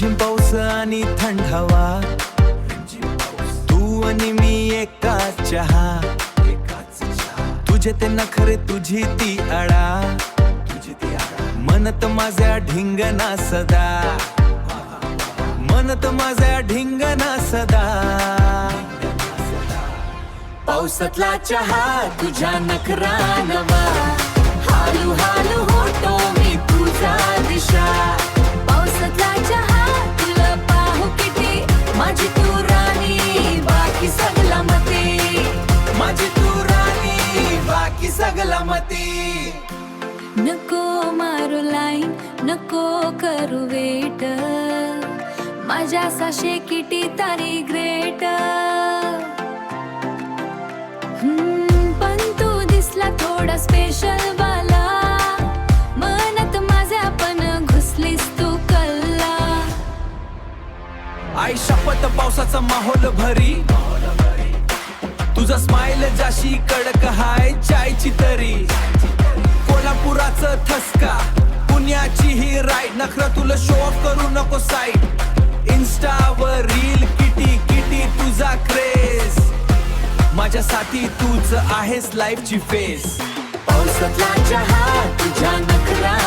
रिमझिम पाऊस आणि थंड हवा, तू आणि मी एकाच चहा, तुझे ते नखरे तुझी ती आडा, मनत माझ्या ढिंगना सदा, मनत माझ्या ढिंगना सदा. पावसातला चहा तुझ्या नखरा नवा, हालू हालू होतो मी तुझा दिशा. पावसातला चहा तुला पाहू किती, माझी तू राणी बाकी सगला मती, माझी तू राणी बाकी सगला मती. नको मारू लाईन नको करू वेट, माझ्या साशे किटी तारी ग्रेट. पण तू दिसला थोडा स्पेशल वाला, मनात माझ्या पण घुसलीस तू कल्ला. आई शपथ पावसाचा माहोल भरी, तुझा स्माइल जाशी कडक हाय चायची तरी. कोल्हापुराचं ठसका पुण्याची ही राईड, नखरा तुला शो ऑफ करू नको साईड. इन्स्टावर रील किटी किटी तुझा क्रेज, माझ्यासाठी तूच आहेस लाईफची फेस. पावसातला चहा तुझ्या नखरा